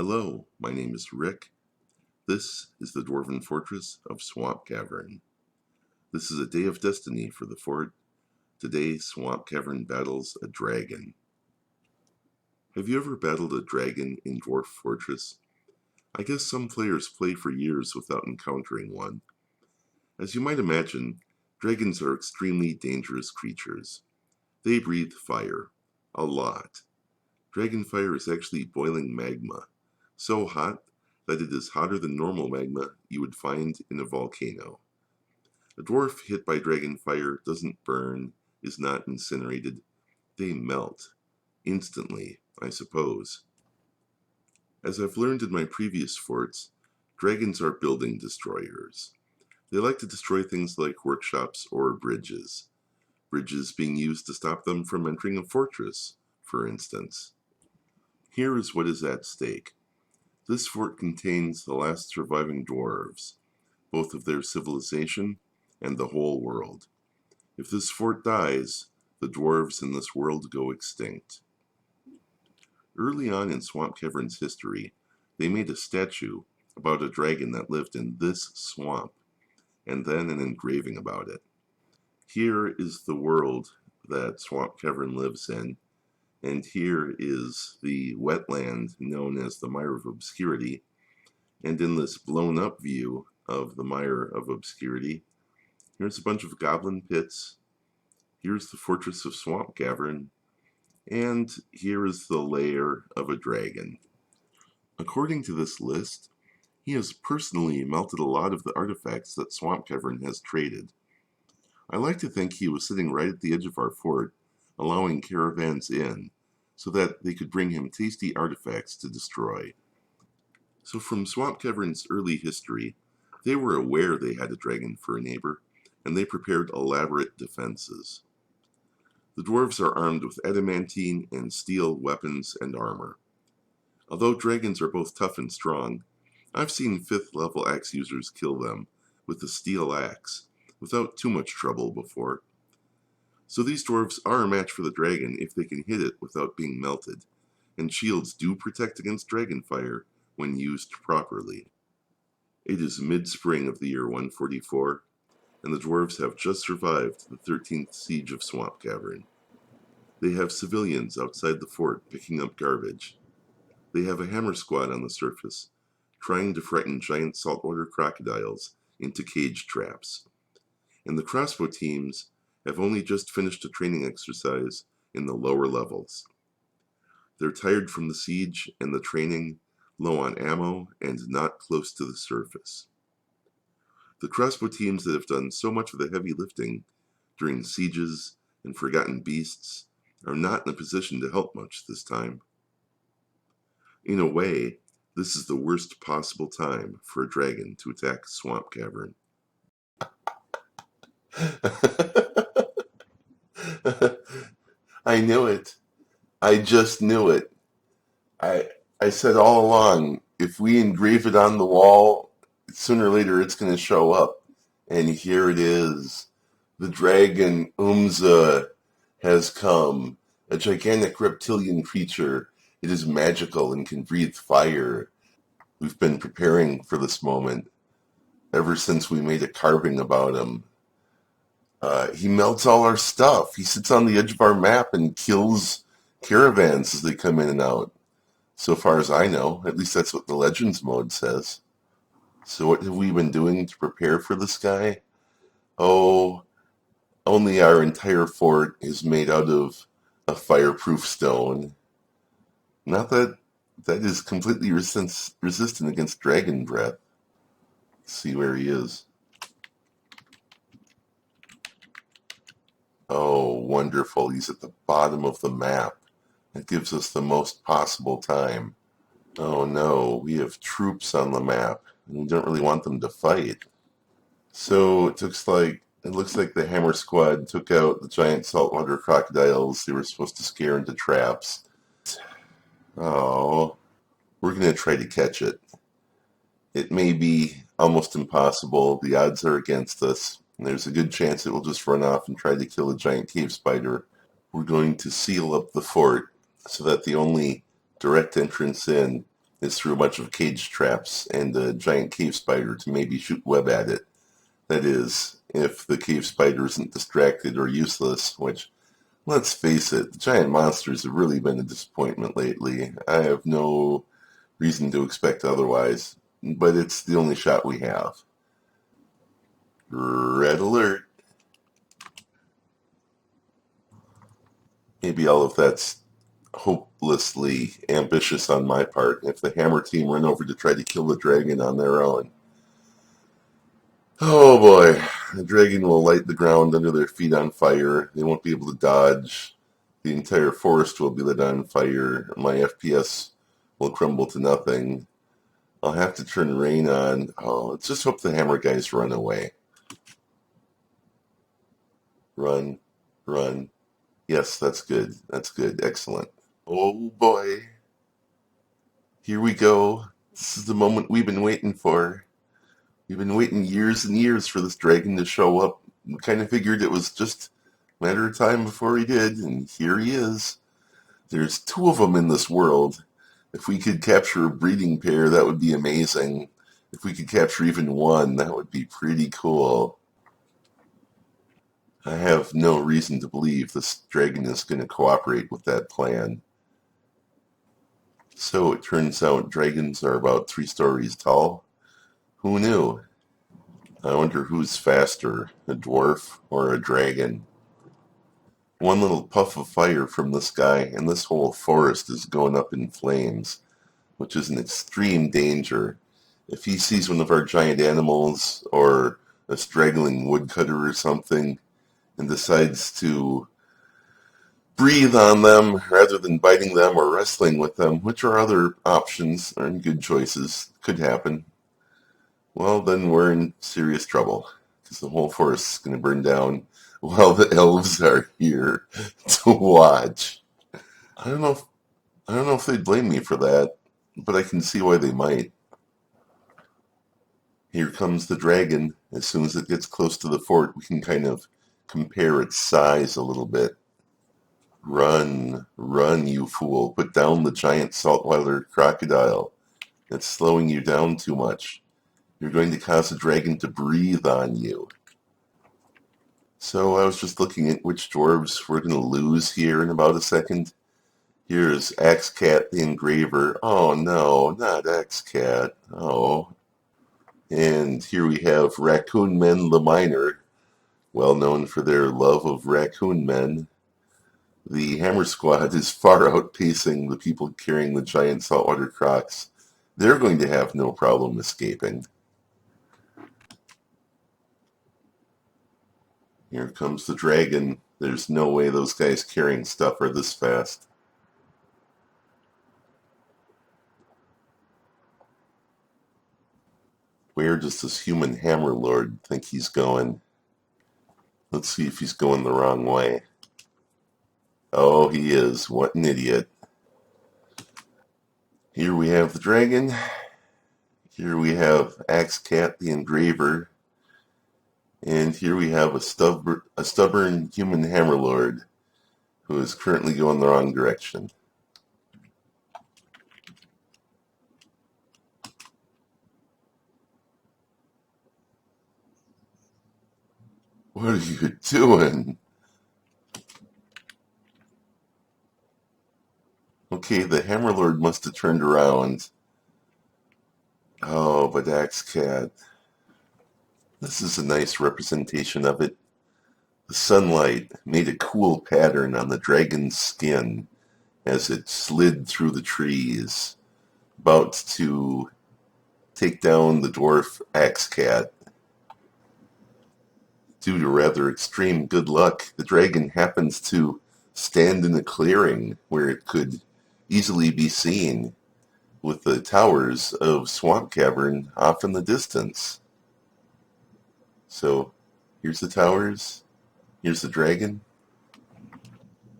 Hello, my name is Rick. This is the Dwarven Fortress of Swampcavern. This is a day of destiny for the fort. Today, Swampcavern battles a dragon. Have you ever battled a dragon in Dwarf Fortress? I guess some players play for years without encountering one. As you might imagine, dragons are extremely dangerous creatures. They breathe fire. A lot. Dragon fire is actually boiling magma. So hot that it is hotter than normal magma you would find in a volcano. A dwarf hit by dragon fire doesn't burn, is not incinerated. They melt. Instantly, I suppose. As I've learned in my previous forts, dragons are building destroyers. They like to destroy things like workshops or bridges. Bridges being used to stop them from entering a fortress, for instance. Here is what is at stake. This fort contains the last surviving dwarves, both of their civilization and the whole world. If this fort dies, the dwarves in this world go extinct. Early on in Swampcavern's history, they made a statue about a dragon that lived in this swamp, and then an engraving about it. Here is the world that Swampcavern lives in, and here is the wetland known as the Mire of Obscurity, and in this blown up view of the Mire of Obscurity, here's a bunch of goblin pits, here's the fortress of Swampcavern, and here is the lair of a dragon. According to this list, he has personally melted a lot of the artifacts that Swampcavern has traded. I like to think he was sitting right at the edge of our fort, allowing caravans in, so that they could bring him tasty artifacts to destroy. So from Swampcavern's early history, they were aware they had a dragon for a neighbor, and they prepared elaborate defenses. The dwarves are armed with adamantine and steel weapons and armor. Although dragons are both tough and strong, I've seen 5th level axe users kill them with a steel axe without too much trouble before. So these dwarves are a match for the dragon if they can hit it without being melted, and shields do protect against dragon fire when used properly. It is mid-spring of the year 144, and the dwarves have just survived the 13th siege of Swampcavern. They have civilians outside the fort picking up garbage. They have a hammer squad on the surface, trying to frighten giant saltwater crocodiles into cage traps. And the crossbow teams have only just finished a training exercise in the lower levels. They're tired from the siege and the training, low on ammo, and not close to the surface. The crossbow teams that have done so much of the heavy lifting during sieges and forgotten beasts are not in a position to help much this time. In a way, this is the worst possible time for a dragon to attack Swampcavern. I knew it. I just knew it. I said all along, if we engrave it on the wall, sooner or later it's going to show up. And here it is. The dragon Umza has come. A gigantic reptilian creature. It is magical and can breathe fire. We've been preparing for this moment ever since we made a carving about him. He melts all our stuff. He sits on the edge of our map and kills caravans as they come in and out. So far as I know, at least that's what the Legends mode says. So what have we been doing to prepare for this guy? Oh, only our entire fort is made out of a fireproof stone. Not that that is completely resistant against dragon breath. Let's see where he is. Oh, wonderful. He's at the bottom of the map. It gives us the most possible time. Oh no, we have troops on the map, and we don't really want them to fight. So it looks like the Hammer Squad took out the giant saltwater crocodiles they were supposed to scare into traps. Oh, we're going to try to catch it. It may be almost impossible. The odds are against us. And there's a good chance it will just run off and try to kill a giant cave spider. We're going to seal up the fort so that the only direct entrance in is through a bunch of cage traps and a giant cave spider to maybe shoot web at it. That is, if the cave spider isn't distracted or useless, which, let's face it, the giant monsters have really been a disappointment lately. I have no reason to expect otherwise, but it's the only shot we have. Red alert. Maybe all of that's hopelessly ambitious on my part if the Hammer team run over to try to kill the dragon on their own. Oh boy, the dragon will light the ground under their feet on fire. They won't be able to dodge. The entire forest will be lit on fire. My FPS will crumble to nothing. I'll have to turn rain on. Oh, let's just hope the Hammer guys run away. Run, run. Yes, that's good. That's good. Excellent. Oh boy. Here we go. This is the moment we've been waiting for. We've been waiting years and years for this dragon to show up. We kind of figured it was just a matter of time before he did, and here he is. There's two of them in this world. If we could capture a breeding pair, that would be amazing. If we could capture even one, that would be pretty cool. I have no reason to believe this dragon is going to cooperate with that plan. So it turns out dragons are about 3 stories tall. Who knew? I wonder who's faster, a dwarf or a dragon? One little puff of fire from the sky and this whole forest is going up in flames, which is an extreme danger. If he sees one of our giant animals or a straggling woodcutter or something and decides to breathe on them rather than biting them or wrestling with them, which are other options and good choices, could happen, well, then we're in serious trouble because the whole forest is going to burn down while the elves are here to watch. I don't know if they'd blame me for that, but I can see why they might. Here comes the dragon. As soon as it gets close to the fort, we can kind of compare its size a little bit. Run, run, you fool. Put down the giant saltwater crocodile. It's slowing you down too much. You're going to cause the dragon to breathe on you. So I was just looking at which dwarves we're going to lose here in about a second. Here's Axecat the Engraver. Oh no, not Axecat. Oh. And here we have Raccoon Men the Miner, well known for their love of raccoon men. The Hammer Squad is far outpacing the people carrying the giant saltwater crocs. They're going to have no problem escaping. Here comes the dragon. There's no way those guys carrying stuff are this fast. Where does this human hammer lord think he's going? Let's see if he's going the wrong way. Oh, he is. What an idiot. Here we have the dragon. Here we have Axecat the Engraver. And here we have a stubborn human hammerlord who is currently going the wrong direction. What are you doing? Okay, the hammerlord must have turned around. Oh, but Axecat. This is a nice representation of it. The sunlight made a cool pattern on the dragon's skin as it slid through the trees, about to take down the dwarf Axecat. Due to rather extreme good luck, the dragon happens to stand in a clearing where it could easily be seen with the towers of Swampcavern off in the distance. So, here's the towers. Here's the dragon.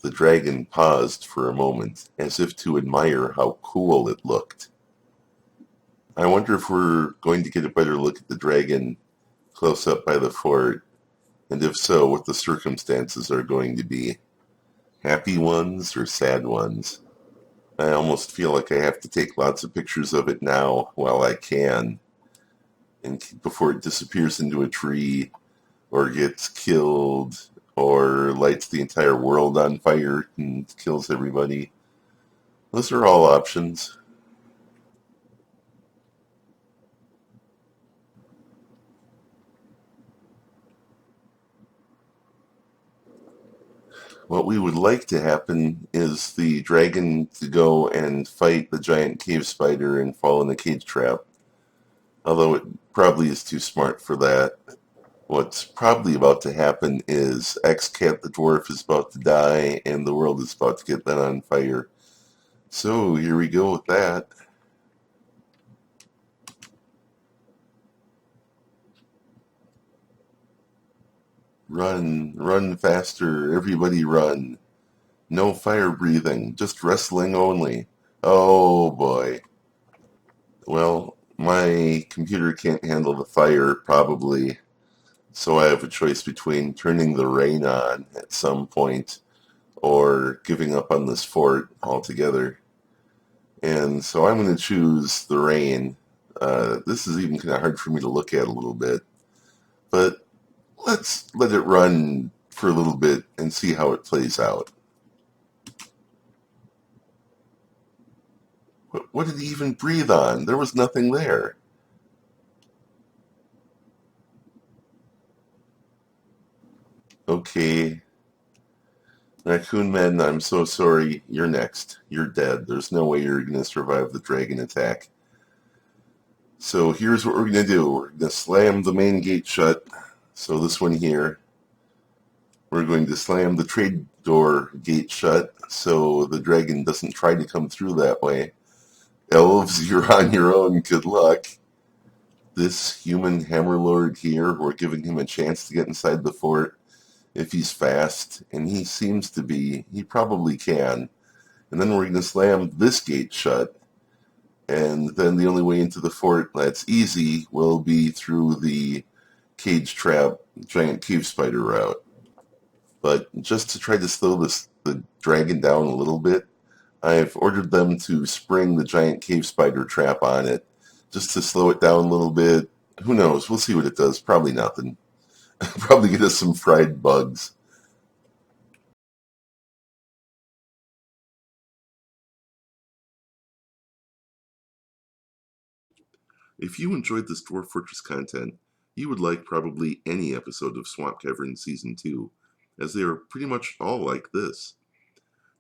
The dragon paused for a moment, as if to admire how cool it looked. I wonder if we're going to get a better look at the dragon close up by the fort, and if so, what the circumstances are going to be. Happy ones or sad ones? I almost feel like I have to take lots of pictures of it now while I can, and before it disappears into a tree or gets killed or lights the entire world on fire and kills everybody. Those are all options. What we would like to happen is the dragon to go and fight the giant cave spider and fall in a cage trap. Although it probably is too smart for that. What's probably about to happen is X-Cat the dwarf is about to die and the world is about to get lit on fire. So here we go with that. Run, run faster, everybody run. No fire breathing, just wrestling only. Oh boy. Well, my computer can't handle the fire, probably, so I have a choice between turning the rain on at some point or giving up on this fort altogether. And so I'm going to choose the rain. This is even kind of hard for me to look at a little bit, but let's let it run for a little bit and see how it plays out. What did he even breathe on? There was nothing there. Okay, Raccoon Man, I'm so sorry. You're next. You're dead. There's no way you're going to survive the dragon attack. So here's what we're going to do. We're going to slam the main gate shut. So this one here. We're going to slam the trade door gate shut so the dragon doesn't try to come through that way. Elves, you're on your own. Good luck. This human hammerlord here, we're giving him a chance to get inside the fort. If he's fast, and he seems to be, he probably can. And then we're going to slam this gate shut. And then the only way into the fort that's easy will be through the cage trap giant cave spider route. But just to try to slow the dragon down a little bit, I've ordered them to spring the giant cave spider trap on it just to slow it down a little bit. Who knows? We'll see what it does. Probably nothing. Probably get us some fried bugs. If you enjoyed this Dwarf Fortress content, you would like probably any episode of Swampcavern Season 2, as they are pretty much all like this.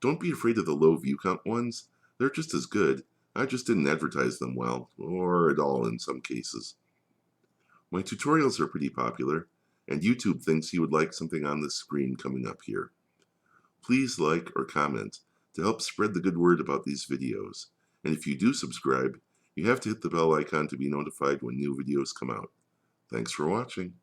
Don't be afraid of the low view count ones, they're just as good. I just didn't advertise them well, or at all in some cases. My tutorials are pretty popular, and YouTube thinks you would like something on this screen coming up here. Please like or comment to help spread the good word about these videos, and if you do subscribe, you have to hit the bell icon to be notified when new videos come out. Thanks for watching.